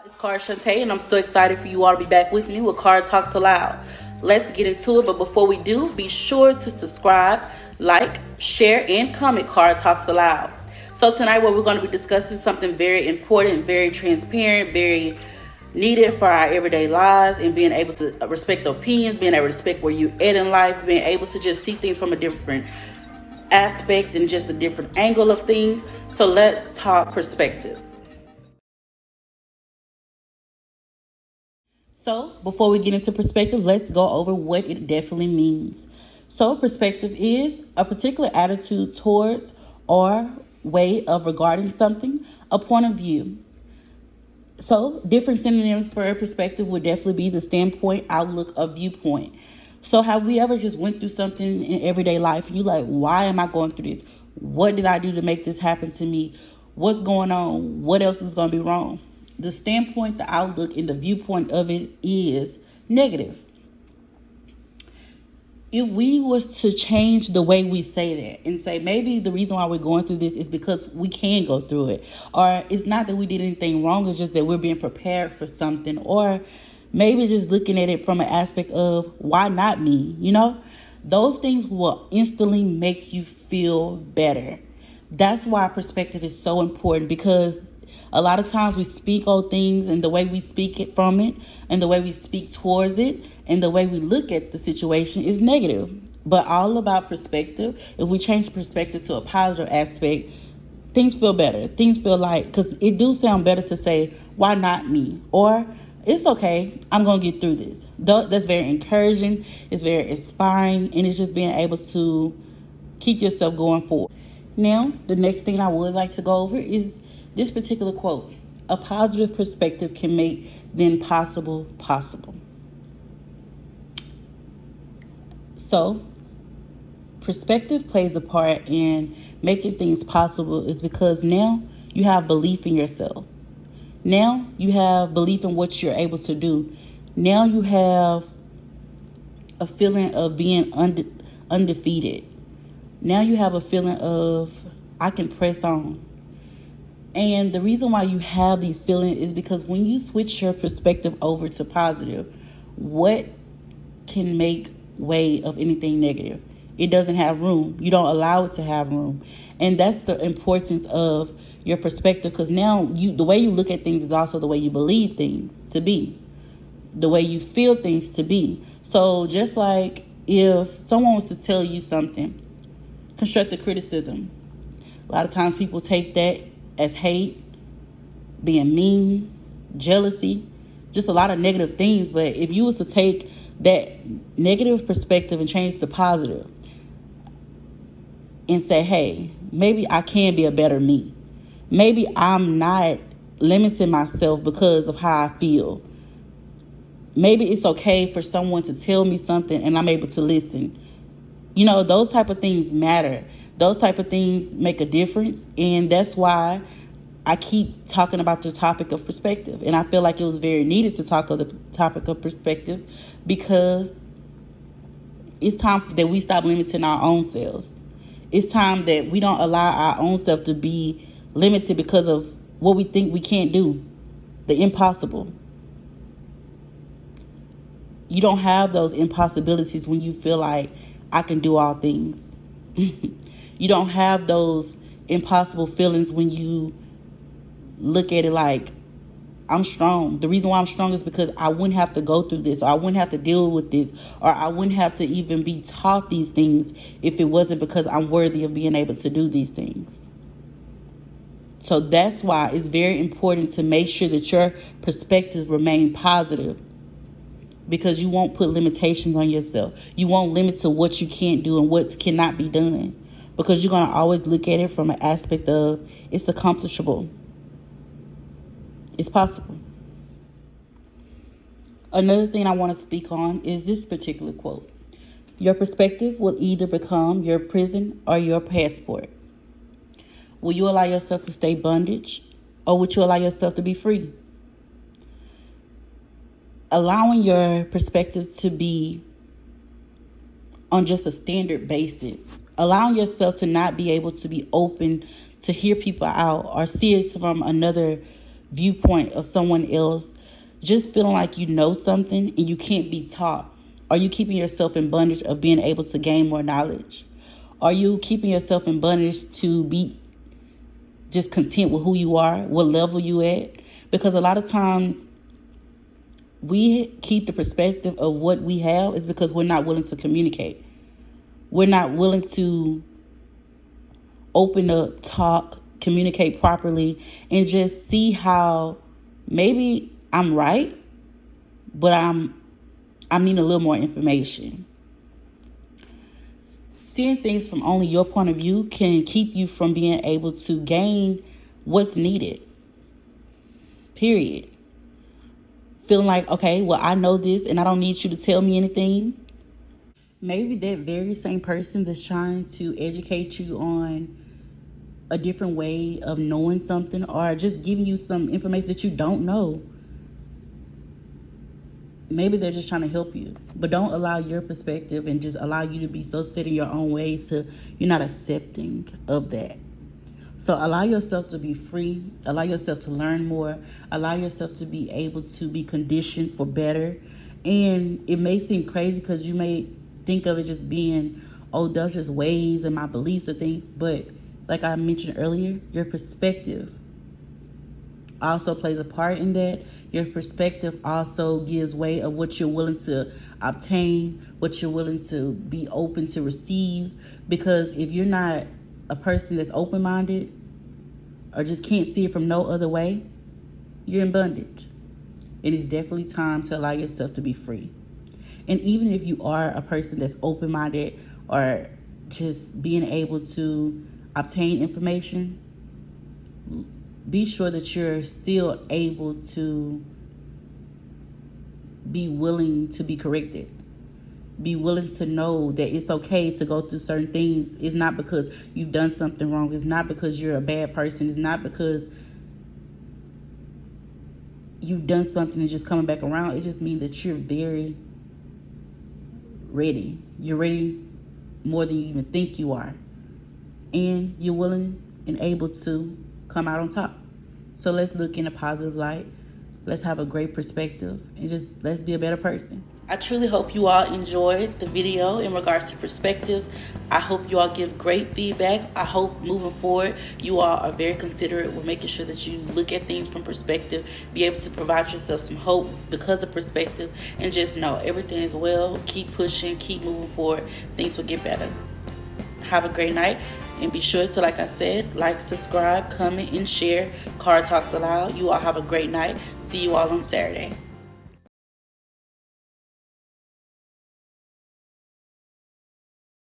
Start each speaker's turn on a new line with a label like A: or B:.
A: It's Card Shantae, and I'm so excited for you all to be back with me with Card Talks Aloud. Let's get into it, but before we do, be sure to subscribe, like, share, and comment Card Talks Aloud. So tonight what we're going to be discussing something very important, very transparent, very needed for our everyday lives, and being able to respect opinions, being able to respect where you're at in life, being able to just see things from a different aspect and just a different angle of things. So let's talk perspectives. So before we get into perspective, let's go over what it definitely means. So perspective is a particular attitude towards or way of regarding something, a point of view. So different synonyms for perspective would definitely be the standpoint, outlook, or viewpoint. So have we ever just went through something in everyday life and you're like, why am I going through this? What did I do to make this happen to me? What's going on? What else is going to be wrong? The standpoint, the outlook, and the viewpoint of it is negative. If we was to change the way we say that and say maybe the reason why we're going through this is because we can go through it, or it's not that we did anything wrong, it's just that we're being prepared for something, or maybe just looking at it from an aspect of why not me, those things will instantly make you feel better. That's why perspective is so important, because a lot of times we speak on things, and the way we speak it from it, and the way we speak towards it, and the way we look at the situation is negative. But all about perspective, if we change perspective to a positive aspect, things feel better. Things feel like, because it do sound better to say, why not me? Or, it's okay, I'm going to get through this. That's very encouraging, it's very inspiring, and it's just being able to keep yourself going forward. Now, the next thing I would like to go over is this particular quote: a positive perspective can make the impossible possible. So, perspective plays a part in making things possible is because now you have belief in yourself. Now you have belief in what you're able to do. Now you have a feeling of being undefeated. Now you have a feeling of, I can press on. And the reason why you have these feelings is because when you switch your perspective over to positive, what can make way of anything negative? It doesn't have room. You don't allow it to have room. And that's the importance of your perspective, because now the way you look at things is also the way you believe things to be, the way you feel things to be. So just like if someone was to tell you something, constructive criticism, a lot of times people take that as hate, being mean, jealousy, just a lot of negative things. But if you was to take that negative perspective and change it to positive and say, hey, maybe I can be a better me. Maybe I'm not limiting myself because of how I feel. Maybe it's okay for someone to tell me something and I'm able to listen. Those type of things matter. Those type of things make a difference. And that's why I keep talking about the topic of perspective. And I feel like it was very needed to talk of the topic of perspective, because it's time that we stop limiting our own selves. It's time that we don't allow our own self to be limited because of what we think we can't do, the impossible. You don't have those impossibilities when you feel like I can do all things. You don't have those impossible feelings when you look at it like, I'm strong. The reason why I'm strong is because I wouldn't have to go through this, or I wouldn't have to deal with this, or I wouldn't have to even be taught these things if it wasn't because I'm worthy of being able to do these things. So that's why it's very important to make sure that your perspective remain positive, because you won't put limitations on yourself. You won't limit to what you can't do and what cannot be done, because you're going to always look at it from an aspect of it's accomplishable. It's possible. Another thing I want to speak on is this particular quote: your perspective will either become your prison or your passport. Will you allow yourself to stay bondage, or would you allow yourself to be free? Allowing your perspective to be on just a standard basis, allowing yourself to not be able to be open to hear people out or see it from another viewpoint of someone else, just feeling like you know something and you can't be taught? Are you keeping yourself in bondage of being able to gain more knowledge? Are you keeping yourself in bondage to be just content with who you are, what level you at? Because a lot of times we keep the perspective of what we have is because we're not willing to communicate. We're not willing to open up, talk, communicate properly, and just see how maybe I'm right, but I need a little more information. Seeing things from only your point of view can keep you from being able to gain what's needed. Period. Feeling like, okay, well, I know this and I don't need you to tell me anything. Maybe that very same person that's trying to educate you on a different way of knowing something or just giving you some information that you don't know, maybe they're just trying to help you. But don't allow your perspective and just allow you to be so set in your own ways to you're not accepting of that. So allow yourself to be free. Allow yourself to learn more. Allow yourself to be able to be conditioned for better. And it may seem crazy because you may think of it just being, oh, those just ways and my beliefs or things. But like I mentioned earlier, your perspective also plays a part in that. Your perspective also gives way of what you're willing to obtain, what you're willing to be open to receive. Because if you're not a person that's open-minded or just can't see it from no other way, you're in bondage. It is definitely time to allow yourself to be free. And even if you are a person that's open-minded or just being able to obtain information, be sure that you're still able to be willing to be corrected. Be willing to know that it's okay to go through certain things. It's not because you've done something wrong. It's not because you're a bad person. It's not because you've done something and just coming back around. It just means that you're very ready. You're ready more than you even think you are. And you're willing and able to come out on top. So let's look in a positive light. Let's have a great perspective and just let's be a better person. I truly hope you all enjoyed the video in regards to perspectives. I hope you all give great feedback. I hope moving forward you all are very considerate with making sure that you look at things from perspective, be able to provide yourself some hope because of perspective, and just know everything is well. Keep pushing, keep moving forward. Things will get better. Have a great night. And be sure to, like I said, like, subscribe, comment, and share. Car Talks Aloud. You all have a great night. See you all on Saturday.